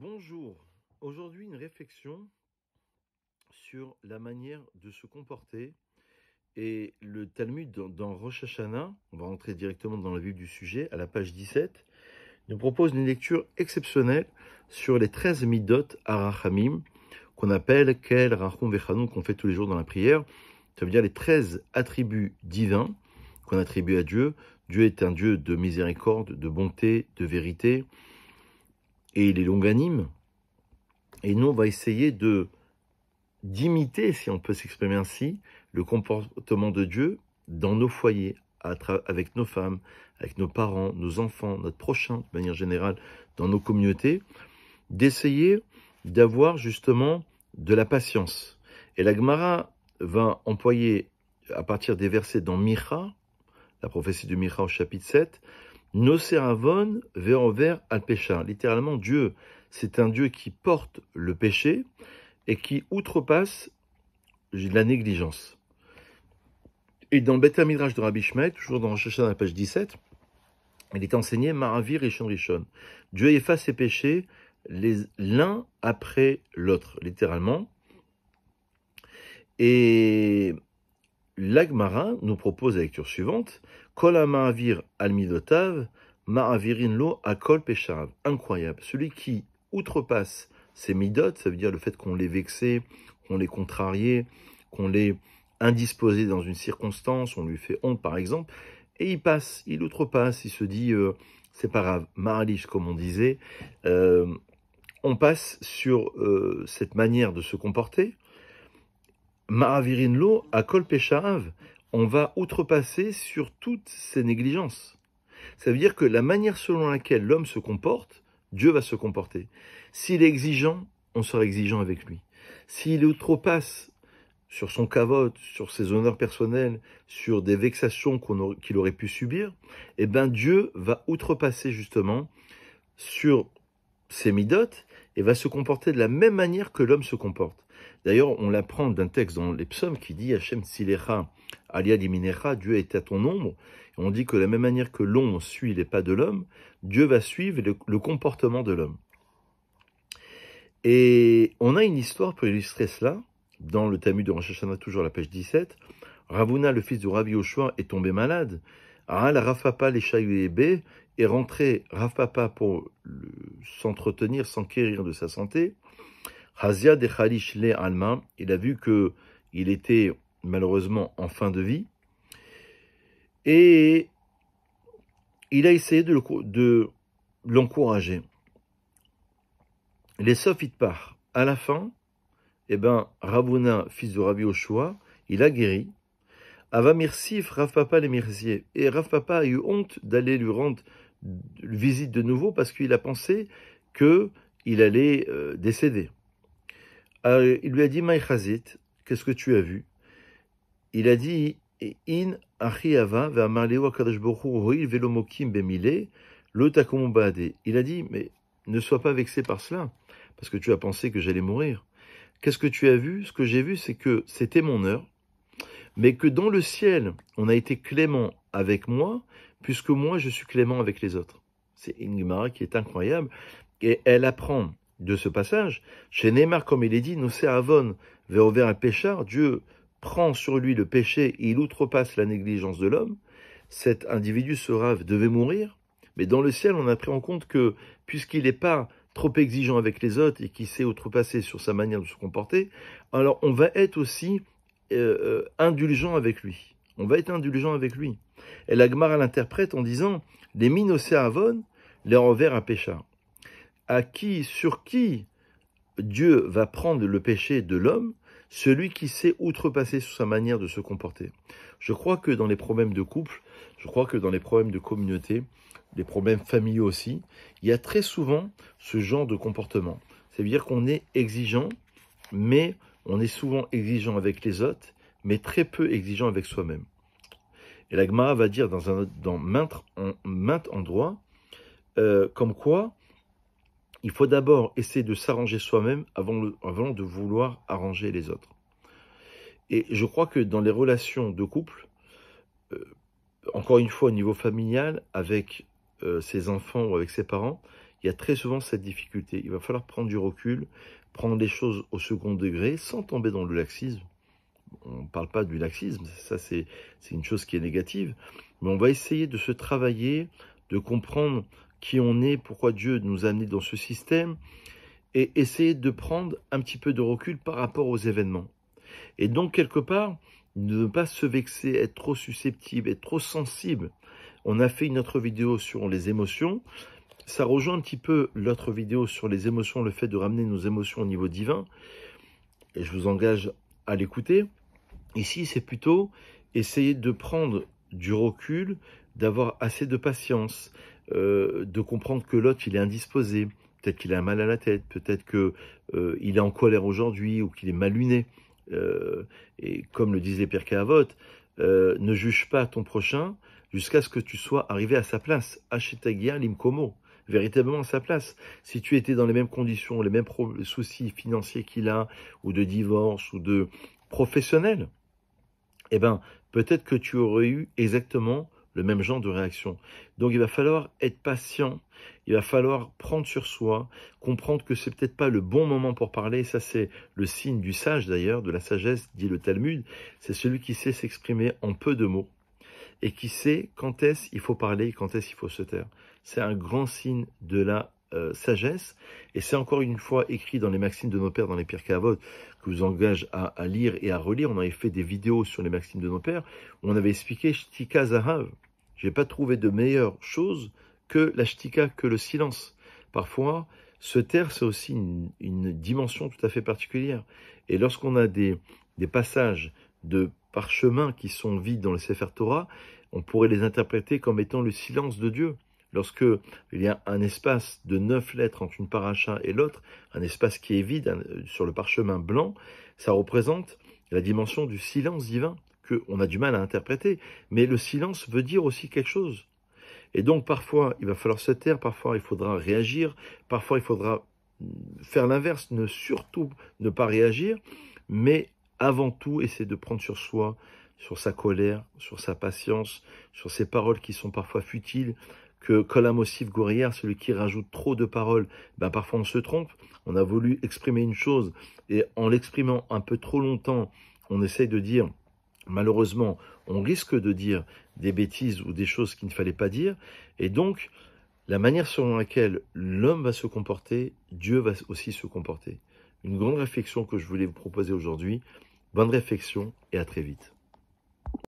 Bonjour, aujourd'hui une réflexion sur la manière de se comporter et le Talmud dans Rosh Hashanah, on va rentrer directement dans le vif du sujet, à la page 17, nous propose une lecture exceptionnelle sur les 13 midot arachamim qu'on appelle Kel, Rachum, Vechanun, qu'on fait tous les jours dans la prière. Ça veut dire les 13 attributs divins qu'on attribue à Dieu. Dieu est un Dieu de miséricorde, de bonté, de vérité, et il est longanime. Et nous, on va essayer d'imiter, si on peut s'exprimer ainsi, le comportement de Dieu dans nos foyers, avec nos femmes, avec nos parents, nos enfants, notre prochain, de manière générale, dans nos communautés, d'essayer d'avoir justement de la patience. Et la Gemara va employer, à partir des versets dans Micha, la prophétie de Micha au chapitre 7, Noseravon ve'over al pécha. Littéralement, Dieu, c'est un Dieu qui porte le péché et qui outrepasse la négligence. Et dans le Beth Midrash de Rabbi Shmuel, toujours dans Rosh Hashanah, à la page 17, il est enseigné Maravir Rishon Rishon. Dieu efface ses péchés l'un après l'autre, littéralement. Et l'Agmara nous propose la lecture suivante. Kol ha-ma'avir al midotav, ma'avirin lo akol peshav. Incroyable. Celui qui outrepasse ses midot, ça veut dire le fait qu'on l'ait vexé, qu'on l'ait contrarié, qu'on l'ait indisposé dans une circonstance, on lui fait honte par exemple, et il outrepasse, il se dit c'est pas grave, ma'alish comme on disait, on passe sur cette manière de se comporter. Ma'avirin lo akol peshav, on va outrepasser sur toutes ces négligences. Ça veut dire que la manière selon laquelle l'homme se comporte, Dieu va se comporter. S'il est exigeant, on sera exigeant avec lui. S'il outrepasse sur son kavod, sur ses honneurs personnels, sur des vexations qu'il aurait pu subir, eh bien Dieu va outrepasser justement sur ses midot et va se comporter de la même manière que l'homme se comporte. D'ailleurs, on l'apprend d'un texte dans les psaumes qui dit Hachem Tzilecha, Alia Liminecha, Dieu est à ton ombre. Et on dit que de la même manière que l'ombre suit les pas de l'homme, Dieu va suivre le comportement de l'homme. Et on a une histoire pour illustrer cela, dans le Talmud de Rosh Hashanah, toujours à la page 17. Ravuna, le fils de Rabbi Yoshua, est tombé malade. La Rav Papa, les Shaïbé, est rentré Rav Papa pour s'entretenir, s'enquérir de sa santé. Hazia de Khalish le Alma, il a vu qu'il était malheureusement en fin de vie. Et il a essayé de l'encourager. Les Sofit part. À la fin, Ravuna, fils de Rabbi Yoshua, il a guéri. Ava Mirsif, Rav Papa les Mirzier. Et Rav Papa a eu honte d'aller lui rendre visite de nouveau parce qu'il a pensé qu'il allait décéder. Alors, il lui a dit, Maïchazit, qu'est-ce que tu as vu? Il a dit, In achiava ve'amarleu akadosh baruch hu hoil velomokim bemile lo takumu ba'ade. Il a dit, mais ne sois pas vexé par cela, parce que tu as pensé que j'allais mourir. Qu'est-ce que tu as vu? Ce que j'ai vu, c'est que c'était mon heure, mais que dans le ciel, on a été clément avec moi, puisque moi, je suis clément avec les autres. C'est une Gemara qui est incroyable, et elle apprend de ce passage, chez Neymar, comme il est dit, Nosé Avon ve'over al péchard, Dieu prend sur lui le péché et il outrepasse la négligence de l'homme. Cet individu, ce Rav, devait mourir, mais dans le ciel, on a pris en compte que, puisqu'il n'est pas trop exigeant avec les autres et qu'il sait outrepasser sur sa manière de se comporter, alors on va être aussi indulgent avec lui. On va être indulgent avec lui. Et la Gemara l'interprète en disant, les Nosé Avon, les envers à péchard. Sur qui Dieu va prendre le péché de l'homme, celui qui sait outrepasser sur sa manière de se comporter. Je crois que dans les problèmes de couple, je crois que dans les problèmes de communauté, les problèmes familiaux aussi, il y a très souvent ce genre de comportement. C'est-à-dire qu'on est exigeant, mais on est souvent exigeant avec les autres, mais très peu exigeant avec soi-même. Et la Gemara va dire dans maintes endroits, comme quoi, il faut d'abord essayer de s'arranger soi-même avant de vouloir arranger les autres. Et je crois que dans les relations de couple, encore une fois au niveau familial, avec ses enfants ou avec ses parents, il y a très souvent cette difficulté. Il va falloir prendre du recul, prendre les choses au second degré, sans tomber dans le laxisme. On ne parle pas du laxisme, ça c'est une chose qui est négative, mais on va essayer de se travailler, de comprendre qui on est, pourquoi Dieu nous a amenés dans ce système, et essayer de prendre un petit peu de recul par rapport aux événements. Et donc, quelque part, ne pas se vexer, être trop susceptible, être trop sensible. On a fait une autre vidéo sur les émotions. Ça rejoint un petit peu l'autre vidéo sur les émotions, le fait de ramener nos émotions au niveau divin. Et je vous engage à l'écouter. Ici, c'est plutôt essayer de prendre du recul, d'avoir assez de patience, de comprendre que l'autre, il est indisposé. Peut-être qu'il a mal à la tête, peut-être qu'il est en colère aujourd'hui ou qu'il est mal luné. Et comme le disait Pirkei Avot, ne juge pas ton prochain jusqu'à ce que tu sois arrivé à sa place. Ashetagia limkomo, véritablement à sa place. Si tu étais dans les mêmes conditions, les mêmes soucis financiers qu'il a, ou de divorce, ou de professionnel, eh ben, peut-être que tu aurais eu exactement le même genre de réaction. Donc il va falloir être patient, il va falloir prendre sur soi, comprendre que c'est peut-être pas le bon moment pour parler, ça c'est le signe du sage d'ailleurs, de la sagesse, dit le Talmud, c'est celui qui sait s'exprimer en peu de mots, et qui sait quand est-ce il faut parler, quand est-ce il faut se taire. C'est un grand signe de la sagesse, et c'est encore une fois écrit dans les maximes de nos pères, dans les Pirkei Avot, que je vous engage à lire et à relire. On avait fait des vidéos sur les maximes de nos pères, où on avait expliqué Shtika Zahav. Je n'ai pas trouvé de meilleure chose que la Shtika, que le silence. Parfois, se taire, c'est aussi une dimension tout à fait particulière. Et lorsqu'on a des passages de parchemins qui sont vides dans le Sefer Torah, on pourrait les interpréter comme étant le silence de Dieu. Lorsque il y a un espace de 9 lettres entre une paracha et l'autre, un espace qui est vide sur le parchemin blanc, ça représente la dimension du silence divin qu'on a du mal à interpréter. Mais le silence veut dire aussi quelque chose. Et donc parfois il va falloir se taire, parfois il faudra réagir, parfois il faudra faire l'inverse, surtout ne pas réagir, mais avant tout essayer de prendre sur soi, sur sa colère, sur sa patience, sur ses paroles qui sont parfois futiles, que Kolamosif Gourière, celui qui rajoute trop de paroles, ben parfois on se trompe, on a voulu exprimer une chose, et en l'exprimant un peu trop longtemps, on essaye de dire, malheureusement, on risque de dire des bêtises ou des choses qu'il ne fallait pas dire, et donc, la manière selon laquelle l'homme va se comporter, Dieu va aussi se comporter. Une grande réflexion que je voulais vous proposer aujourd'hui. Bonne réflexion et à très vite.